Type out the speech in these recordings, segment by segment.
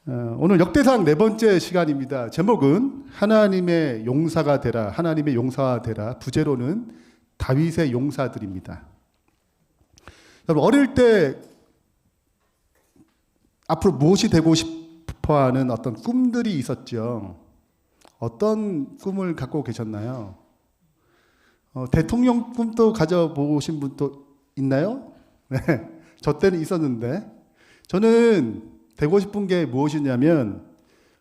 오늘 역대상 네 번째 시간입니다. 제목은 하나님의 용사가 되라, 하나님의 용사가 되라. 부제로는 다윗의 용사들입니다. 여러분, 어릴 때 앞으로 무엇이 되고 싶어하는 어떤 꿈들이 있었죠. 어떤 꿈을 갖고 계셨나요? 대통령 꿈도 가져보신 분도 있나요? 네, 저 때는 있었는데, 저는 되고 싶은 게 무엇이냐면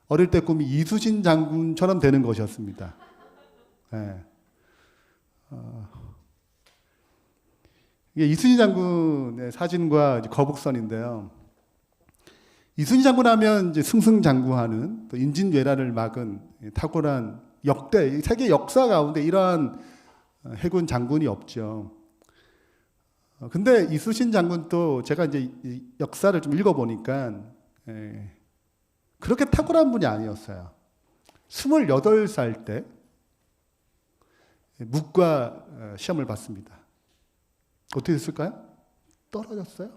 어릴 때 꿈이 이순신 장군처럼 되는 것이었습니다. 네. 이게 이순신 장군의 사진과 거북선인데요. 이순신 장군 하면 이제 승승장구하는, 또 임진왜란을 막은 탁월한 역대 세계 역사 가운데 이러한 해군 장군이 없죠. 근데 이순신 장군도 제가 이제 역사를 좀 읽어보니까 그렇게 탁월한 분이 아니었어요. 28살 때 묵과 시험을 봤습니다. 어떻게 됐을까요? 떨어졌어요.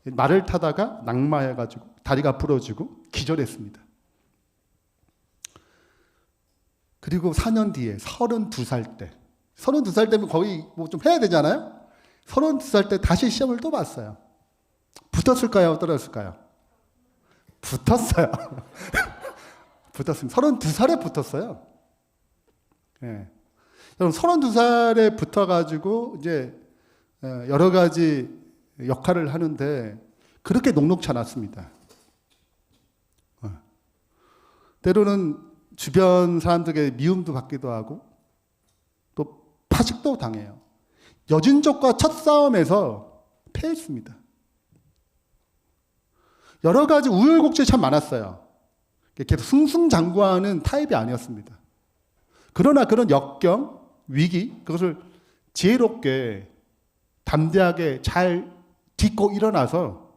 말을 타다가 낙마해가지고 다리가 부러지고 기절했습니다. 그리고 4년 뒤에 32살 때, 32살 때면 거의 뭐 좀 해야 되잖아요. 32살 때 다시 시험을 또 봤어요. 붙었을까요? 떨어졌을까요? 붙었어요. 붙었습니다. 32살에 붙었어요. 예. 여러분, 32살에 붙어가지고 이제 여러 가지 역할을 하는데 그렇게 녹록지 않았습니다. 때로는 주변 사람들에게 미움도 받기도 하고 또 파직도 당해요. 여진족과 첫 싸움에서 패했습니다. 여러 가지 우여곡절이 참 많았어요. 계속 승승장구하는 타입이 아니었습니다. 그러나 그런 역경, 위기, 그것을 지혜롭게 담대하게 잘 딛고 일어나서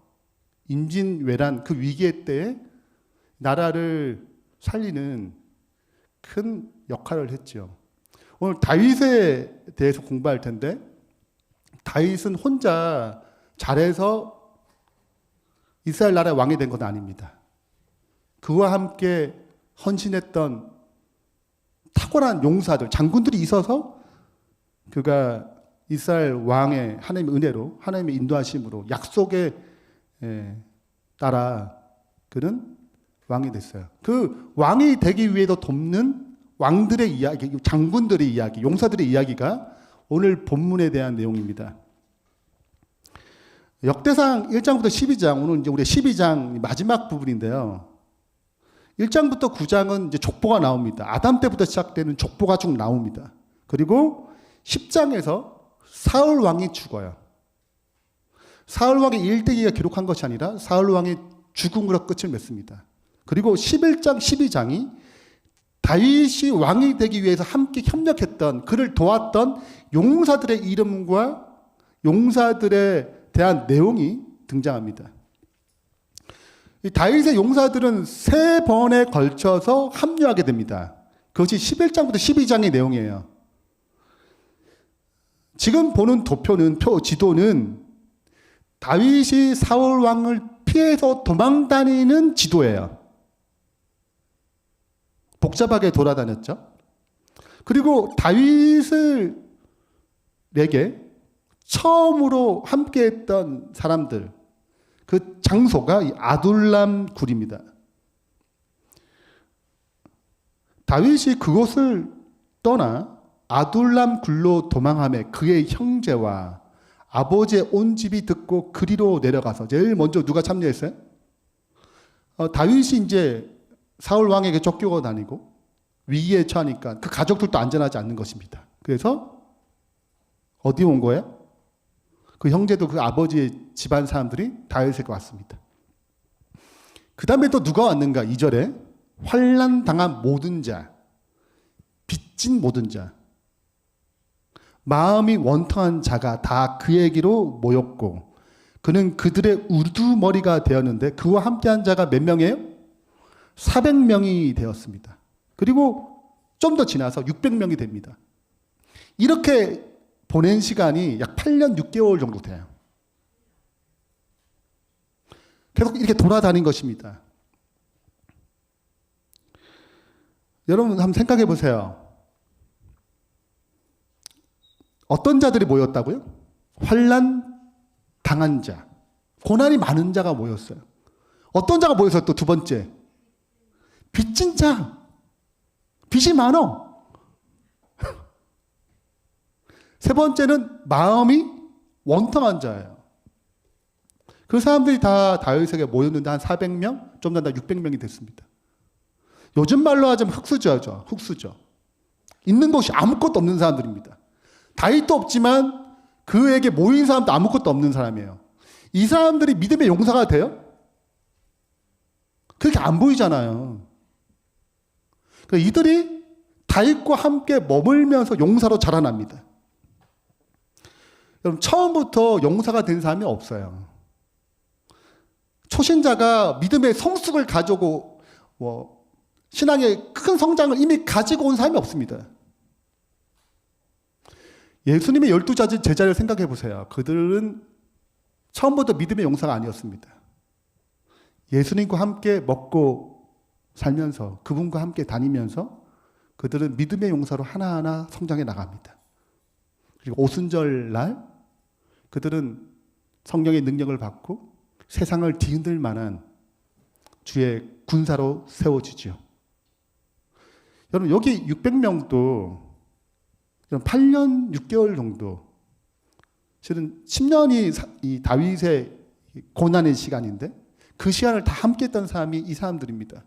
임진왜란 그 위기의 때에 나라를 살리는 큰 역할을 했죠. 오늘 다윗에 대해서 공부할 텐데, 다윗은 혼자 잘해서 이스라엘 나라의 왕이 된 건 아닙니다. 그와 함께 헌신했던 탁월한 용사들, 장군들이 있어서 그가 이스라엘 왕의 하나님의 은혜로, 하나님의 인도하심으로 약속에 따라 그는 왕이 됐어요. 그 왕이 되기 위해서 돕는 왕들의 이야기, 장군들의 이야기, 용사들의 이야기가 오늘 본문에 대한 내용입니다. 역대상 1장부터 12장, 오늘 이제 우리 12장 마지막 부분인데요. 1장부터 9장은 이제 족보가 나옵니다. 아담 때부터 시작되는 족보가 쭉 나옵니다. 그리고 10장에서 사울 왕이 죽어요. 사울 왕의 일대기가 기록한 것이 아니라 사울 왕의 죽음으로 끝을 맺습니다. 그리고 11장, 12장이 다윗이 왕이 되기 위해서 함께 협력했던, 그를 도왔던 용사들의 이름과 용사들에 대한 내용이 등장합니다. 이 다윗의 용사들은 3번에 걸쳐서 합류하게 됩니다. 그것이 11장부터 12장의 내용이에요. 지금 보는 지도는 다윗이 사울 왕을 피해서 도망다니는 지도예요. 복잡하게 돌아다녔죠. 그리고 다윗에게 처음으로 함께했던 사람들, 그 장소가 이 아둘람 굴입니다. 다윗이 그곳을 떠나 아둘람 굴로 도망하며 그의 형제와 아버지의 온 집이 듣고 그리로 내려가서, 제일 먼저 누가 참여했어요? 다윗이 이제 사울 왕에게 쫓기고 다니고 위기에 처하니까 그 가족들도 안전하지 않는 것입니다. 그래서 어디 온 거예요? 그 형제도 그 아버지의 집안 사람들이 다윗에게 왔습니다. 그 다음에 또 누가 왔는가? 2절에 환난 당한 모든 자, 빚진 모든 자, 마음이 원통한 자가 다 그에게로 모였고 그는 그들의 우두머리가 되었는데 그와 함께한 자가 몇 명이에요? 400명이 되었습니다. 그리고 좀 더 지나서 600명이 됩니다. 이렇게 보낸 시간이 약 8년 6개월 정도 돼요. 계속 이렇게 돌아다닌 것입니다. 여러분 한번 생각해 보세요. 어떤 자들이 모였다고요? 환난 당한 자, 고난이 많은 자가 모였어요. 어떤 자가 모였어요? 또 두 번째, 빚진 자, 빚이 많어. 세 번째는 마음이 원통한 자예요. 그 사람들이 다 다윗에게 모였는데 한 400명, 좀 더 600명이 됐습니다. 요즘 말로 하자면 흙수저죠. 흙수저. 있는 것이 아무것도 없는 사람들입니다. 다윗도 없지만 그에게 모인 사람도 아무것도 없는 사람이에요. 이 사람들이 믿음의 용사가 돼요? 그렇게 안 보이잖아요. 그러니까 이들이 다윗과 함께 머물면서 용사로 자라납니다. 여러분 처음부터 용사가 된 사람이 없어요. 초신자가 믿음의 성숙을 가지고 신앙의 큰 성장을 이미 가지고 온 사람이 없습니다. 예수님의 12 제자를 생각해 보세요. 그들은 처음부터 믿음의 용사가 아니었습니다. 예수님과 함께 먹고 살면서 그분과 함께 다니면서 그들은 믿음의 용사로 하나하나 성장해 나갑니다. 그리고 오순절 날 그들은 성령의 능력을 받고 세상을 뒤흔들 만한 주의 군사로 세워지죠. 여러분 여기 600명도 8년 6개월 정도, 실은 10년이 이 다윗의 고난의 시간인데 그 시간을 다 함께 했던 사람이 이 사람들입니다.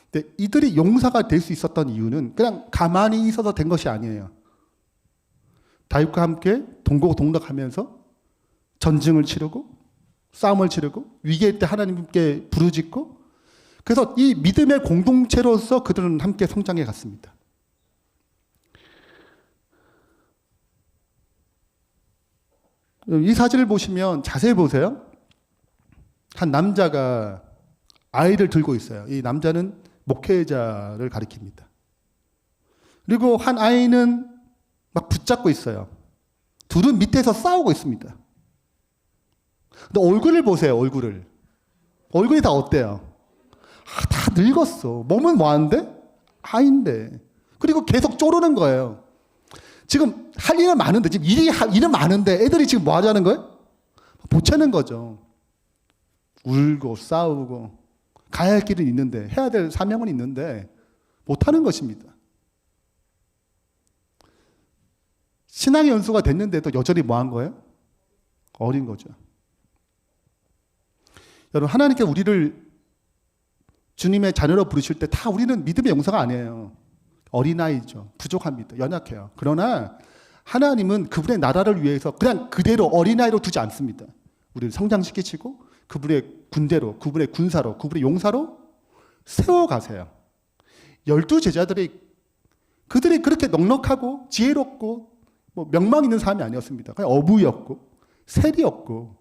근데 이들이 용사가 될 수 있었던 이유는 그냥 가만히 있어서 된 것이 아니에요. 다윗과 함께 동고동락하면서 전쟁을 치르고 싸움을 치르고 위기일 때 하나님께 부르짖고, 그래서 이 믿음의 공동체로서 그들은 함께 성장해 갔습니다. 이 사진을 보시면 자세히 보세요. 한 남자가 아이를 들고 있어요. 이 남자는 목회자를 가리킵니다. 그리고 한 아이는 막 붙잡고 있어요. 둘은 밑에서 싸우고 있습니다. 근데 얼굴을 보세요. 얼굴이 다 어때요? 다 늙었어. 몸은 뭐하는데? 아이인데. 그리고 계속 쪼르는 거예요. 지금 할 일은 많은데, 지금 일은 많은데 애들이 지금 뭐 하자는 거예요? 못 찾는 거죠. 울고 싸우고 가야 할 길은 있는데, 해야 될 사명은 있는데 못 하는 것입니다. 신앙의 연수가 됐는데도 여전히 뭐 한 거예요? 어린 거죠. 여러분 하나님께 우리를 주님의 자녀로 부르실 때 다 우리는 믿음의 용사가 아니에요. 어린아이죠. 부족합니다. 연약해요. 그러나 하나님은 그분의 나라를 위해서 그냥 그대로 어린아이로 두지 않습니다. 우리를 성장시키시고 그분의 군대로, 그분의 군사로, 그분의 용사로 세워가세요. 12 그들이 그렇게 넉넉하고 지혜롭고 명망 있는 사람이 아니었습니다. 그냥 어부였고 세리였고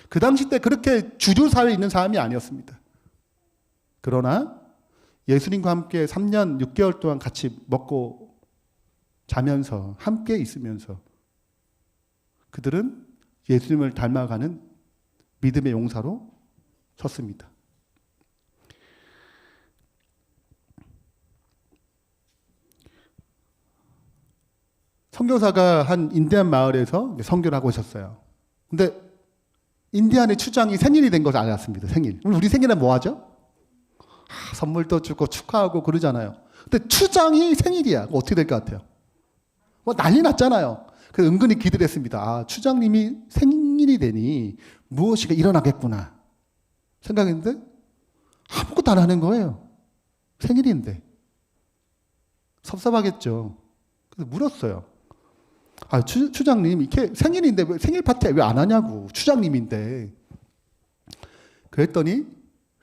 그 당시 때 그렇게 주류 사회에 있는 사람이 아니었습니다. 그러나 예수님과 함께 3년 6개월 동안 같이 먹고 자면서 함께 있으면서 그들은 예수님을 닮아가는 믿음의 용사로 섰습니다. 선교사가 한 인디안 마을에서 선교를 하고 있었어요. 근데 인디안의 추장이 생일이 된 것을 알았습니다. 생일. 우리 생일은 뭐 하죠? 선물도 주고 축하하고 그러잖아요. 근데 추장이 생일이야. 어떻게 될 것 같아요? 난리 났잖아요. 그래서 은근히 기대를 했습니다. 추장님이 생일이 되니 무엇이가 일어나겠구나 생각했는데 아무것도 안 하는 거예요. 생일인데. 섭섭하겠죠. 그래서 물었어요. 추장님, 이렇게 생일인데 왜 생일 파티 왜 안 하냐고. 추장님인데. 그랬더니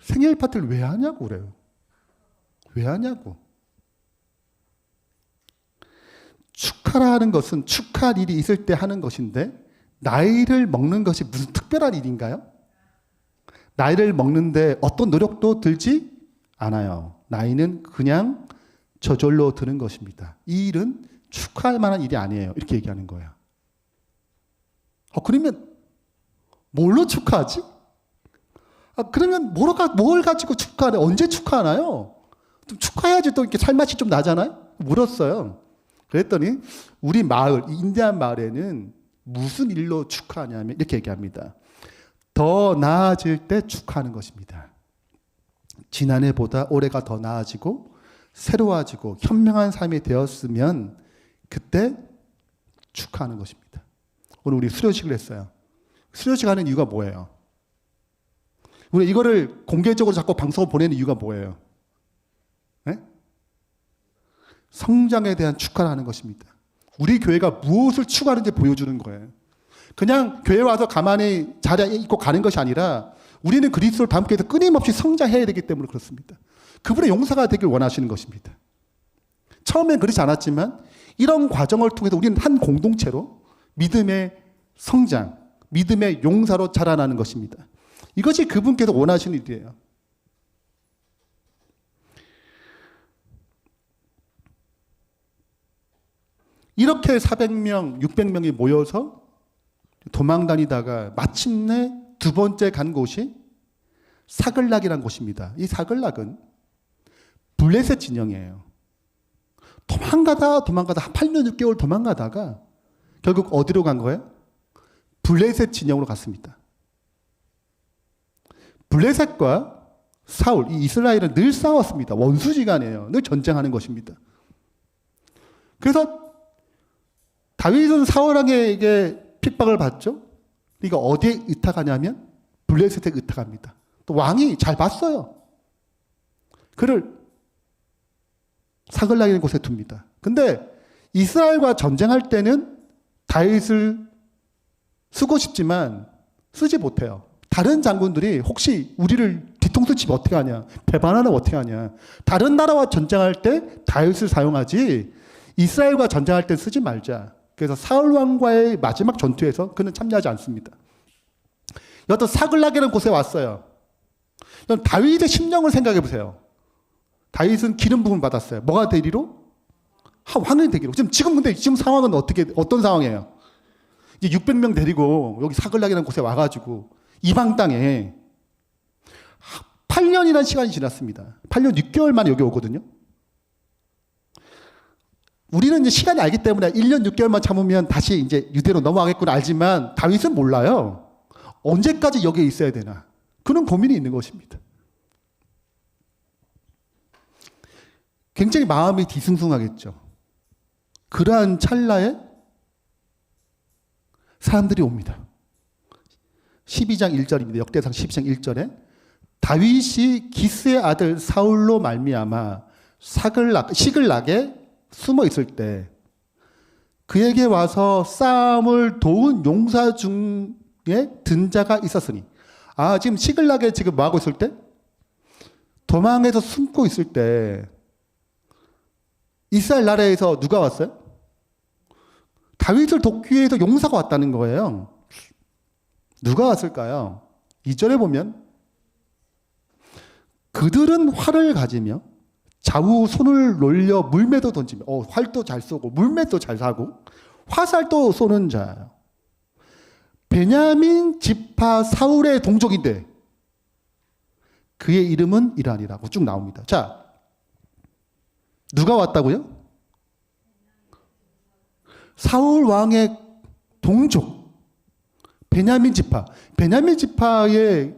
생일 파티를 왜 하냐고 그래요. 왜 하냐고. 축하라 하는 것은 축하할 일이 있을 때 하는 것인데 나이를 먹는 것이 무슨 특별한 일인가요? 나이를 먹는데 어떤 노력도 들지 않아요. 나이는 그냥 저절로 드는 것입니다. 이 일은 축하할 만한 일이 아니에요. 이렇게 얘기하는 거예요. 그러면 뭘로 축하하지? 그러면 뭘 가지고 축하하나요? 언제 축하하나요? 좀 축하해야지 또 이렇게 살맛이 좀 나잖아요? 물었어요. 그랬더니 우리 마을, 인디안 마을에는 무슨 일로 축하하냐면 이렇게 얘기합니다. 더 나아질 때 축하하는 것입니다. 지난해보다 올해가 더 나아지고 새로워지고 현명한 삶이 되었으면 그때 축하하는 것입니다. 오늘 우리 수료식을 했어요. 수료식 하는 이유가 뭐예요? 우리 이거를 공개적으로 자꾸 방송을 보내는 이유가 뭐예요? 네? 성장에 대한 축하를 하는 것입니다. 우리 교회가 무엇을 추구하는지 보여주는 거예요. 그냥 교회 와서 가만히 자리에 있고 가는 것이 아니라 우리는 그리스도를 닮기 위해서 끊임없이 성장해야 되기 때문에 그렇습니다. 그분의 용사가 되길 원하시는 것입니다. 처음엔 그렇지 않았지만 이런 과정을 통해서 우리는 한 공동체로 믿음의 성장, 믿음의 용사로 자라나는 것입니다. 이것이 그분께서 원하시는 일이에요. 이렇게 400명, 600명이 모여서 도망 다니다가 마침내 두 번째 간 곳이 사글락이라는 곳입니다. 이 사글락은 블레셋 진영이에요. 도망가다 한 8년 6개월 도망가다가 결국 어디로 간 거예요? 블레셋 진영으로 갔습니다. 블레셋과 사울, 이 이스라엘은 늘 싸웠습니다. 원수지간이에요. 늘 전쟁하는 것입니다. 그래서 다윗은 사울에게 핍박을 받죠. 그러니까 어디에 의탁하냐면 블레셋에 의탁합니다. 또 왕이 잘 봤어요. 그를 사글락이라는 곳에 둡니다. 근데 이스라엘과 전쟁할 때는 다윗을 쓰고 싶지만 쓰지 못해요. 다른 장군들이 혹시 우리를 뒤통수 치면 어떻게 하냐, 배반하면 어떻게 하냐. 다른 나라와 전쟁할 때 다윗을 사용하지 이스라엘과 전쟁할 때 쓰지 말자. 그래서 사울 왕과의 마지막 전투에서 그는 참여하지 않습니다. 여튼 사글락이라는 곳에 왔어요. 그럼 다윗의 심령을 생각해 보세요. 다윗은 기름 부음 받았어요. 뭐가 되리로? 왕이 되기로. 지금 상황은 어떤 상황이에요? 이제 600명 데리고 여기 사글락이라는 곳에 와가지고 이방 땅에 8년이라는 시간이 지났습니다. 8년 6개월 만에 여기 오거든요. 우리는 이제 시간이 알기 때문에 1년 6개월만 참으면 다시 이제 유대로 넘어가겠구나 알지만 다윗은 몰라요. 언제까지 여기에 있어야 되나. 그런 고민이 있는 것입니다. 굉장히 마음이 뒤숭숭하겠죠. 그러한 찰나에 사람들이 옵니다. 12장 1절입니다. 역대상 12장 1절에 다윗이 기스의 아들 사울로 말미암아 시글락에 숨어 있을 때 그에게 와서 싸움을 도운 용사 중에 든 자가 있었으니 지금 시글락에 지금 뭐 하고 있을 때? 도망해서 숨고 있을 때 이스라엘 나라에서 누가 왔어요? 다윗을 돕기 위해서 용사가 왔다는 거예요. 누가 왔을까요? 2절에 보면 그들은 활을 가지며 좌우 손을 놀려 물매도 던지며 활도 잘 쏘고 물매도 잘 사고 화살도 쏘는 자예요. 베냐민 지파 사울의 동족인데 그의 이름은 이란이라고 쭉 나옵니다. 자, 누가 왔다고요? 사울 왕의 동족 베냐민 지파에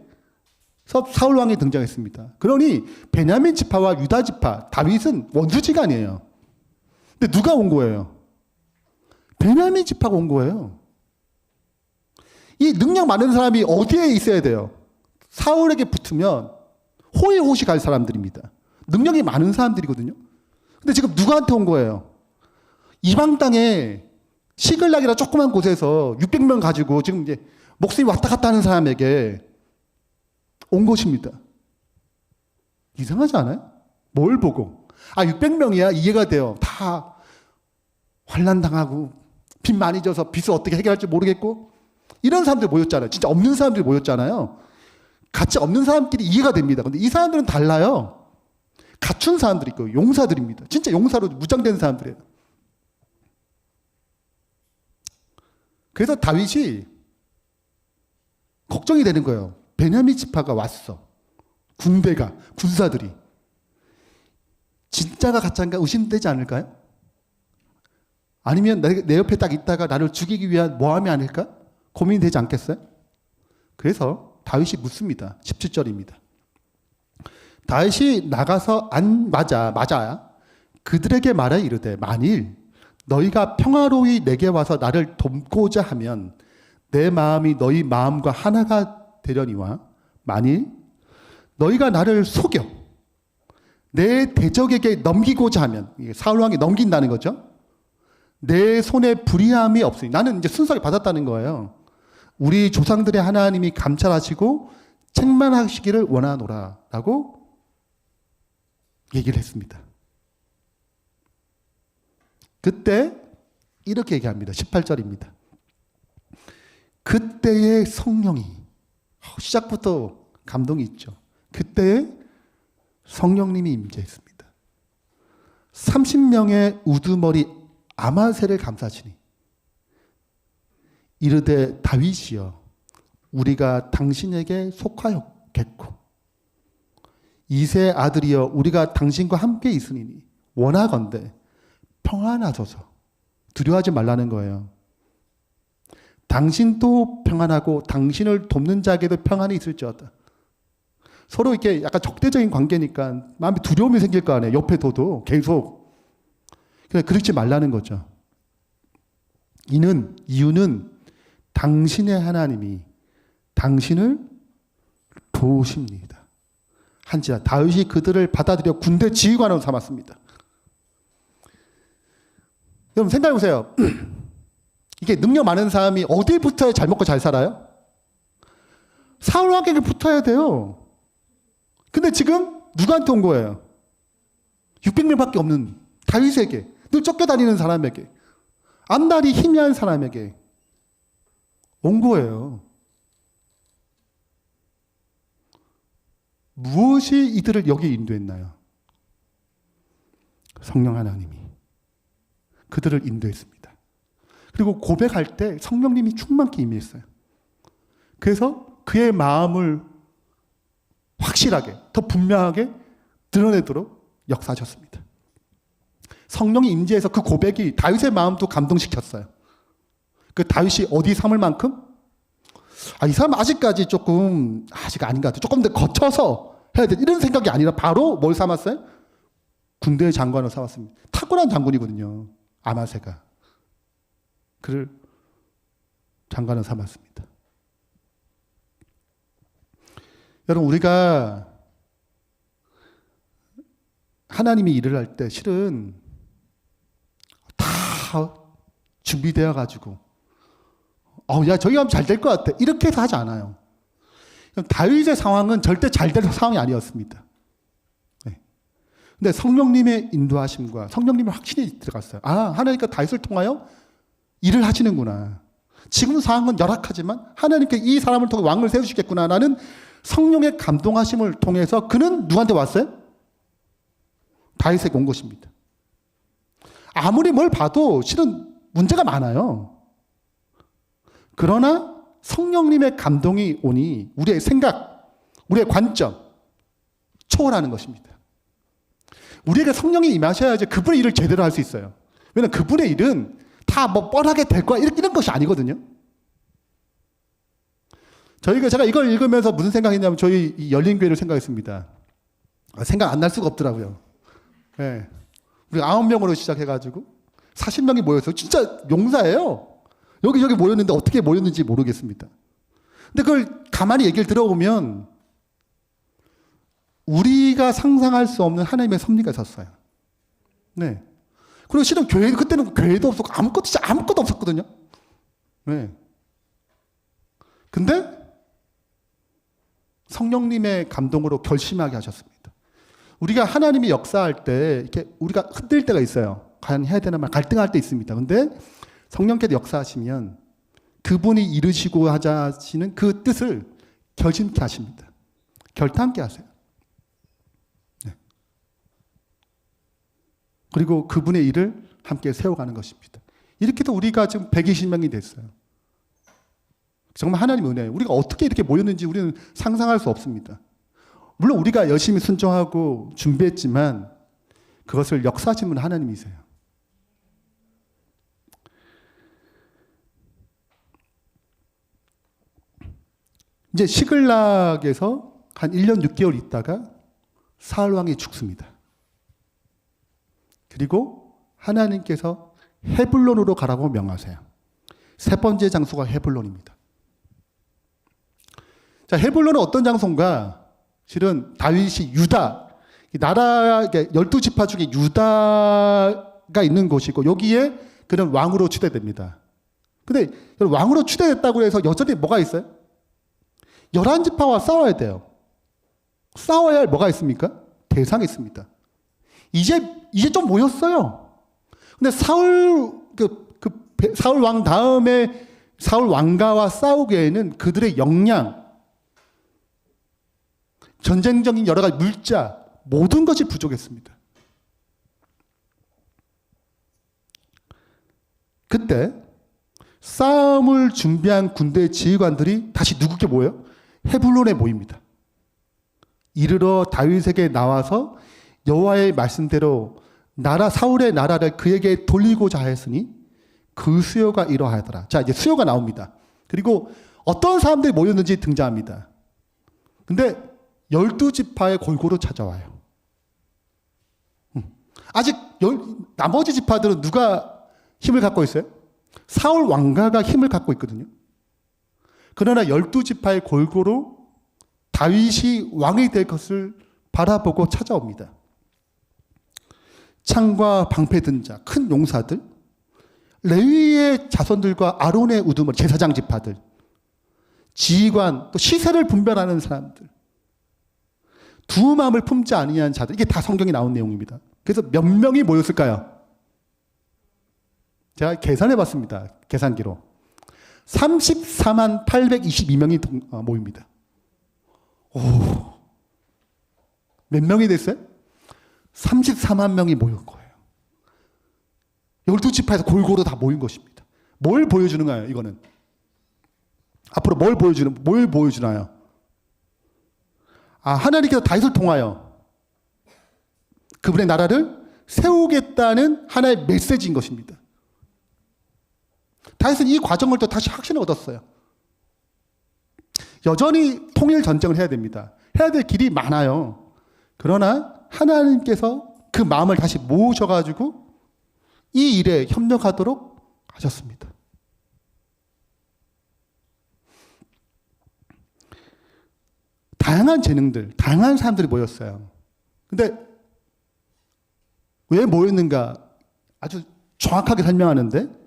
사울 왕이 등장했습니다. 그러니 베냐민 지파와 유다 지파, 다윗은 원수지간이에요. 근데 누가 온 거예요? 베냐민 지파가 온 거예요. 이 능력 많은 사람이 어디에 있어야 돼요? 사울에게 붙으면 호의호식 갈 사람들입니다. 능력이 많은 사람들이거든요. 근데 지금 누구한테 온 거예요? 이방 땅에 시글락이라 조그만 곳에서 600명 가지고 지금 이제 목숨이 왔다 갔다 하는 사람에게 온 것입니다. 이상하지 않아요? 뭘 보고? 600명이야 이해가 돼요. 다 환난 당하고 빚 많이 져서 빚을 어떻게 해결할지 모르겠고 이런 사람들이 모였잖아요. 진짜 없는 사람들이 모였잖아요. 가치 없는 사람끼리 이해가 됩니다. 근데 이 사람들은 달라요. 갖춘 사람들이 있고 용사들입니다. 진짜 용사로 무장된 사람들이에요. 그래서 다윗이 걱정이 되는 거예요. 베냐민 지파가 왔어. 군대가, 군사들이. 진짜가 가짜인가 의심되지 않을까요? 아니면 내 옆에 딱 있다가 나를 죽이기 위한 모함이 아닐까? 고민이 되지 않겠어요? 그래서 다윗이 묻습니다. 17절입니다. 다윗이 나가서 맞아. 그들에게 말해 이르되 만일 너희가 평화로이 내게 와서 나를 돕고자 하면 내 마음이 너희 마음과 하나가 되려니와 만일 너희가 나를 속여 내 대적에게 넘기고자 하면 사울 왕이 넘긴다는 거죠. 내 손에 불의함이 없으니 나는 이제 순서를 받았다는 거예요. 우리 조상들의 하나님이 감찰하시고 책망하시기를 원하노라라고 얘기를 했습니다. 그때 이렇게 얘기합니다. 18절입니다. 그때의 성령이 시작부터 감동이 있죠. 그때의 성령님이 임재했습니다. 30명의 우두머리 아마새를 감싸시니 이르되 다윗이여 우리가 당신에게 속하였겠고 이세 아들이여 우리가 당신과 함께 있으니 원하건대 평안하소서. 두려워하지 말라는 거예요. 당신도 평안하고 당신을 돕는 자에게도 평안이 있을지어다. 서로 이렇게 약간 적대적인 관계니까 마음에 두려움이 생길 거 아니에요. 옆에 둬도 계속. 그냥 그렇지 말라는 거죠. 이유는 당신의 하나님이 당신을 도우십니다. 한지라 다윗이 그들을 받아들여 군대 지휘관으로 삼았습니다. 여러분 생각해 보세요. 이게 능력 많은 사람이 어디에 붙어야 잘 먹고 잘 살아요? 사울 왕에게 붙어야 돼요. 근데 지금 누구한테 온 거예요? 600명밖에 없는 다윗에게, 늘 쫓겨다니는 사람에게, 앞날이 희미한 사람에게 온 거예요. 무엇이 이들을 여기 인도했나요? 성령 하나님이 그들을 인도했습니다. 그리고 고백할 때 성령님이 충만케 임했어요. 그래서 그의 마음을 확실하게, 더 분명하게 드러내도록 역사하셨습니다. 성령이 임재해서 그 고백이 다윗의 마음도 감동시켰어요. 그 다윗이 어디 삼을 만큼? 이 사람 아직까지 아직 아닌 것 같아요. 조금 더 거쳐서 해야 돼. 이런 생각이 아니라 바로 뭘 삼았어요? 군대의 장관을 삼았습니다. 탁월한 장군이거든요. 아마새가. 그를 장관을 삼았습니다. 여러분, 우리가 하나님이 일을 할 때 실은 다 준비되어 가지고 저기가 하면 잘 될 것 같아. 이렇게 해서 하지 않아요. 다윗의 상황은 절대 잘 될 상황이 아니었습니다. 네. 근데 성령님의 인도하심과 성령님의 확신이 들어갔어요. 하나님께서 다윗을 통하여 일을 하시는구나. 지금 상황은 열악하지만 하나님께 이 사람을 통해 왕을 세우시겠구나라는 성령의 감동하심을 통해서 그는 누구한테 왔어요? 다윗에게 온 것입니다. 아무리 뭘 봐도 실은 문제가 많아요. 그러나 성령님의 감동이 오니 우리의 생각, 우리의 관점 초월하는 것입니다. 우리에게 성령이 임하셔야지 그분의 일을 제대로 할 수 있어요. 왜냐하면 그분의 일은 다 뻔하게 될 거야 이런 것이 아니거든요. 제가 이걸 읽으면서 무슨 생각했냐면 저희 이 열린교회를 생각했습니다. 생각 안 날 수가 없더라고요. 네. 우리 9명으로 시작해가지고 40명이 모였어요. 진짜 용사예요. 여기 모였는데 어떻게 모였는지 모르겠습니다. 근데 그걸 가만히 얘기를 들어보면 우리가 상상할 수 없는 하나님의 섭리가 있었어요. 네. 그리고 실은 그때는 교회도 없었고 아무것도 없었거든요. 네. 근데 성령님의 감동으로 결심하게 하셨습니다. 우리가 하나님이 역사할 때 이렇게 우리가 흔들 때가 있어요. 과연 해야 되나 말 갈등할 때 있습니다. 근데 성령께서 역사하시면 그분이 이루시고 하시는 그 뜻을 결심케 하십니다. 결단케 하세요. 네. 그리고 그분의 일을 함께 세워가는 것입니다. 이렇게 해서 우리가 지금 120명이 됐어요. 정말 하나님의 은혜예요. 우리가 어떻게 이렇게 모였는지 우리는 상상할 수 없습니다. 물론 우리가 열심히 순종하고 준비했지만 그것을 역사하신 분은 하나님이세요. 이제 시글락에서 한 1년 6개월 있다가 사울 왕이 죽습니다. 그리고 하나님께서 헤블론으로 가라고 명하세요. 세 번째 장소가 헤블론입니다. 자, 헤블론은 어떤 장소인가? 실은 다윗이 유다, 나라 12지파 중에 유다가 있는 곳이고 여기에 그는 왕으로 추대됩니다. 근데 왕으로 추대됐다고 해서 여전히 뭐가 있어요? 11지파와 싸워야 돼요. 싸워야 할 뭐가 있습니까? 대상이 있습니다. 이제 좀 모였어요. 근데 사울 왕 다음에 사울 왕가와 싸우기에는 그들의 역량, 전쟁적인 여러 가지 물자, 모든 것이 부족했습니다. 그때 싸움을 준비한 군대 지휘관들이 다시 누구께 모여요? 헤블론에 모입니다. 이르러 다윗에게 나와서 여호와의 말씀대로 사울의 나라를 그에게 돌리고자 하였으니 그 수요가 이러하더라. 자, 이제 수요가 나옵니다. 그리고 어떤 사람들이 모였는지 등장합니다. 근데 12지파의 골고루 찾아와요. 아직 나머지 지파들은 누가 힘을 갖고 있어요? 사울 왕가가 힘을 갖고 있거든요. 그러나 12지파의 골고루 다윗이 왕이 될 것을 바라보고 찾아옵니다. 창과 방패 든 자, 큰 용사들, 레위의 자손들과 아론의 우두머리, 제사장 지파들, 지휘관, 또 시세를 분별하는 사람들, 두 마음을 품지 아니한 자들, 이게 다 성경에 나온 내용입니다. 그래서 몇 명이 모였을까요? 제가 계산해 봤습니다. 계산기로. 34만 822명이 모입니다. 오, 몇 명이 됐어요? 34만 명이 모인 거예요. 12지파에서 골고루 다 모인 것입니다. 뭘 보여주는 거예요, 이거는? 앞으로 뭘 보여주나요? 하나님께서 다윗을 통하여 그분의 나라를 세우겠다는 하나의 메시지인 것입니다. 다윗은 이 과정을 또 다시 확신을 얻었어요. 여전히 통일 전쟁을 해야 됩니다. 해야 될 길이 많아요. 그러나 하나님께서 그 마음을 다시 모으셔가지고 이 일에 협력하도록 하셨습니다. 다양한 재능들, 다양한 사람들이 모였어요. 근데 왜 모였는가 아주 정확하게 설명하는데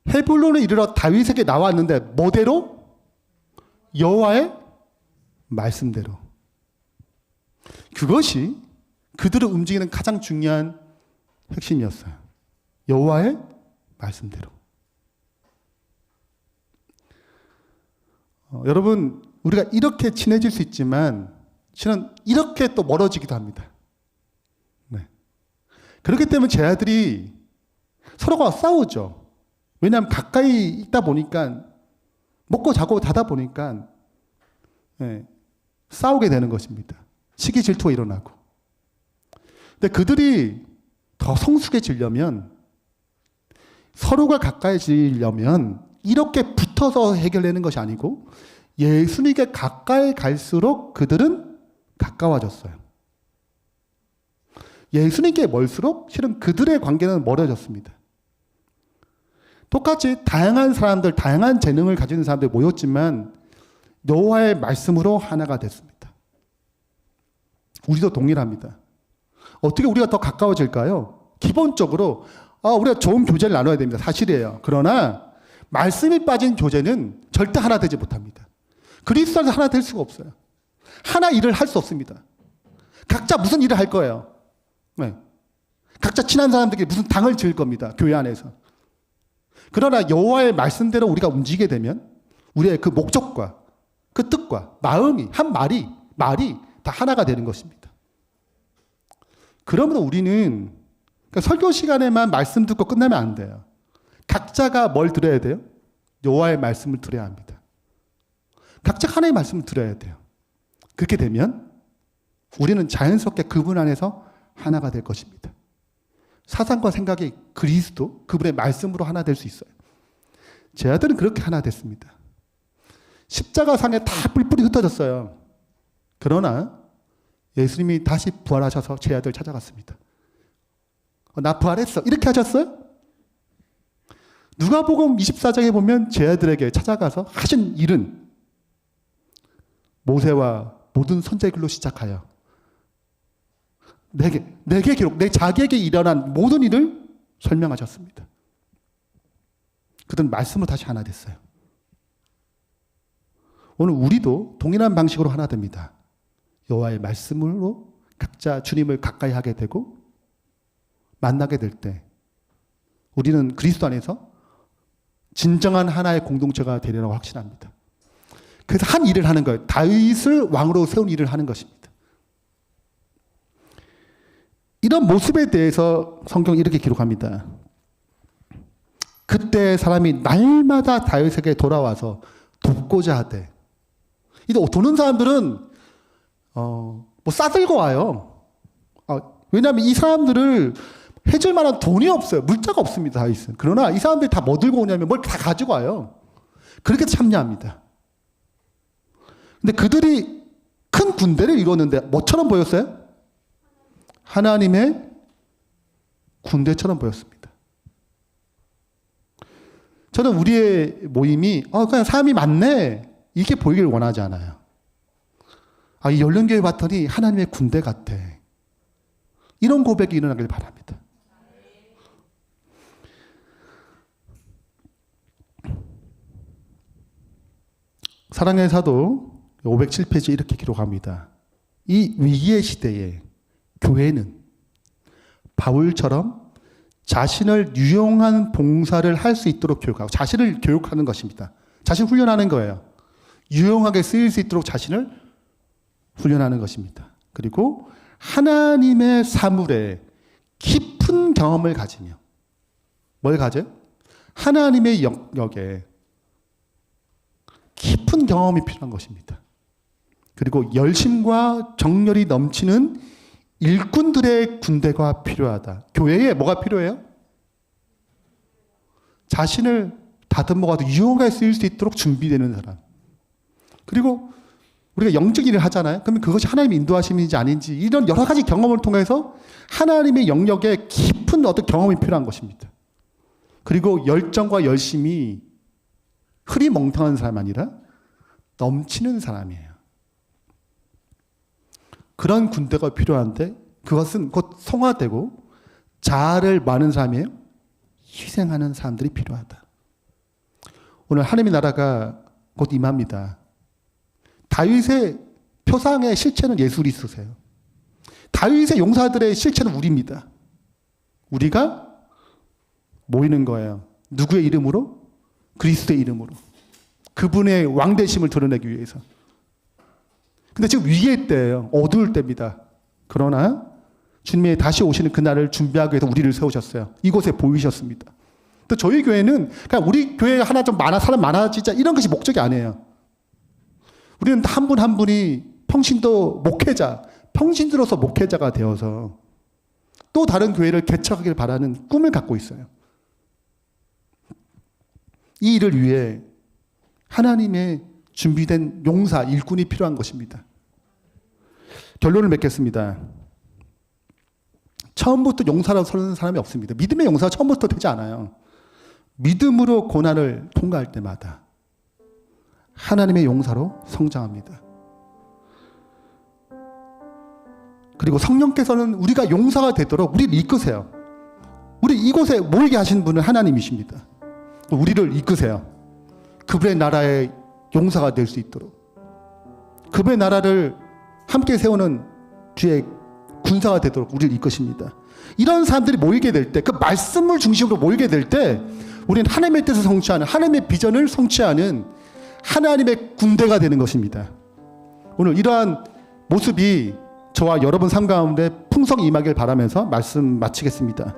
헤블론에 이르러 다윗에게 나왔는데 뭐대로? 여호와의 말씀대로. 그것이 그들을 움직이는 가장 중요한 핵심이었어요. 여호와의 말씀대로. 여러분, 우리가 이렇게 친해질 수 있지만 실은 이렇게 또 멀어지기도 합니다. 네. 그렇기 때문에 제 아들이 서로가 싸우죠. 왜냐하면 가까이 있다 보니까 먹고 자고 자다 보니까 싸우게 되는 것입니다. 시기 질투가 일어나고. 근데 그들이 더 성숙해지려면 서로가 가까이지려면 이렇게 붙어서 해결되는 것이 아니고 예수님께 가까이 갈수록 그들은 가까워졌어요. 예수님께 멀수록 실은 그들의 관계는 멀어졌습니다. 똑같이 다양한 사람들, 다양한 재능을 가지는 사람들이 모였지만 여호와의 말씀으로 하나가 됐습니다. 우리도 동일합니다. 어떻게 우리가 더 가까워질까요? 기본적으로 우리가 좋은 교제를 나눠야 됩니다. 사실이에요. 그러나 말씀이 빠진 교제는 절대 하나 되지 못합니다. 그리스도 안에서 하나 될 수가 없어요. 하나 일을 할 수 없습니다. 각자 무슨 일을 할 거예요. 네. 각자 친한 사람들끼리 무슨 당을 지을 겁니다. 교회 안에서. 그러나 여호와의 말씀대로 우리가 움직이게 되면 우리의 그 목적과 그 뜻과 마음이 한 말이 다 하나가 되는 것입니다. 그러므로 우리는 그러니까 설교 시간에만 말씀 듣고 끝나면 안 돼요. 각자가 뭘 들어야 돼요? 여호와의 말씀을 들어야 합니다. 각자 하나의 말씀을 들어야 돼요. 그렇게 되면 우리는 자연스럽게 그분 안에서 하나가 될 것입니다. 사상과 생각이 그리스도, 그분의 말씀으로 하나 될 수 있어요. 제 아들은 그렇게 하나 됐습니다. 십자가 상에 다 뿔뿔이 흩어졌어요. 그러나 예수님이 다시 부활하셔서 제 아들 찾아갔습니다. 나 부활했어. 이렇게 하셨어요? 누가복음 24장에 보면 제 아들에게 찾아가서 하신 일은 모세와 모든 선지자들로 시작하여 내게 기록, 내 자기에게 일어난 모든 일을 설명하셨습니다. 그들은 말씀으로 다시 하나 됐어요. 오늘 우리도 동일한 방식으로 하나 됩니다. 여호와의 말씀으로 각자 주님을 가까이 하게 되고 만나게 될 때 우리는 그리스도 안에서 진정한 하나의 공동체가 되리라고 확신합니다. 그래서 한 일을 하는 거예요. 다윗을 왕으로 세운 일을 하는 것입니다. 이런 모습에 대해서 성경이 이렇게 기록합니다. 그때 사람이 날마다 다윗에게 돌아와서 돕고자 하되, 이제 도는 사람들은 뭐 싸들고 와요. 왜냐하면 이 사람들을 해줄 만한 돈이 없어요. 물자가 없습니다. 다윗은. 그러나 이 사람들이 다 뭐 들고 오냐면 뭘 다 가지고 와요. 그렇게 참여합니다. 근데 그들이 큰 군대를 이루었는데 뭐처럼 보였어요? 하나님의 군대처럼 보였습니다. 저는 우리의 모임이 그냥 사람이 많네 이렇게 보이길 원하지 않아요. 이 연륜교회 봤더니 하나님의 군대 같아. 이런 고백이 일어나길 바랍니다. 사랑의 사도 507페이지 이렇게 기록합니다. 이 위기의 시대에 교회는 바울처럼 자신을 유용한 봉사를 할 수 있도록 교육하고, 자신을 교육하는 것입니다. 자신 훈련하는 거예요. 유용하게 쓰일 수 있도록 자신을 훈련하는 것입니다. 그리고 하나님의 사물에 깊은 경험을 가지며, 뭘 가져요? 하나님의 영역에 깊은 경험이 필요한 것입니다. 그리고 열심과 정열이 넘치는 일꾼들의 군대가 필요하다. 교회에 뭐가 필요해요? 자신을 다듬어가도 유용하게 쓰일 수 있도록 준비되는 사람. 그리고 우리가 영적 일을 하잖아요. 그러면 그것이 하나님의 인도하심인지 아닌지 이런 여러 가지 경험을 통해서 하나님의 영역에 깊은 어떤 경험이 필요한 것입니다. 그리고 열정과 열심이 흐리멍텅한 사람이 아니라 넘치는 사람이에요. 그런 군대가 필요한데 그것은 곧 성화되고 자아를 많은 사람이에요. 희생하는 사람들이 필요하다. 오늘 하나님의 나라가 곧 임합니다. 다윗의 표상의 실체는 예수 그리스도세요. 다윗의 용사들의 실체는 우리입니다. 우리가 모이는 거예요. 누구의 이름으로? 그리스도의 이름으로. 그분의 왕대심을 드러내기 위해서. 근데 지금 위기의 때예요. 어두울 때입니다. 그러나 주님이 다시 오시는 그날을 준비하기 위해서 우리를 세우셨어요. 이곳에 보이셨습니다. 또 저희 교회는 그냥 우리 교회 하나 좀 사람 많아지자 이런 것이 목적이 아니에요. 우리는 한 분 한 분이 평신도 목회자, 평신도로서 목회자가 되어서 또 다른 교회를 개척하길 바라는 꿈을 갖고 있어요. 이 일을 위해 하나님의 준비된 용사, 일꾼이 필요한 것입니다. 결론을 맺겠습니다. 처음부터 용사라고 서는 사람이 없습니다. 믿음의 용사가 처음부터 되지 않아요. 믿음으로 고난을 통과할 때마다 하나님의 용사로 성장합니다. 그리고 성령께서는 우리가 용사가 되도록 우리를 이끄세요. 우리 이곳에 모이게 하신 분은 하나님이십니다. 우리를 이끄세요. 그분의 나라의 용사가 될 수 있도록. 그분의 나라를 함께 세우는 주의 군사가 되도록 우리를 이끄십니다. 이런 사람들이 모이게 될 때, 그 말씀을 중심으로 모이게 될 때 우리는 하나님의 뜻을 성취하는, 하나님의 비전을 성취하는 하나님의 군대가 되는 것입니다. 오늘 이러한 모습이 저와 여러분 삶 가운데 풍성히 임하길 바라면서 말씀 마치겠습니다.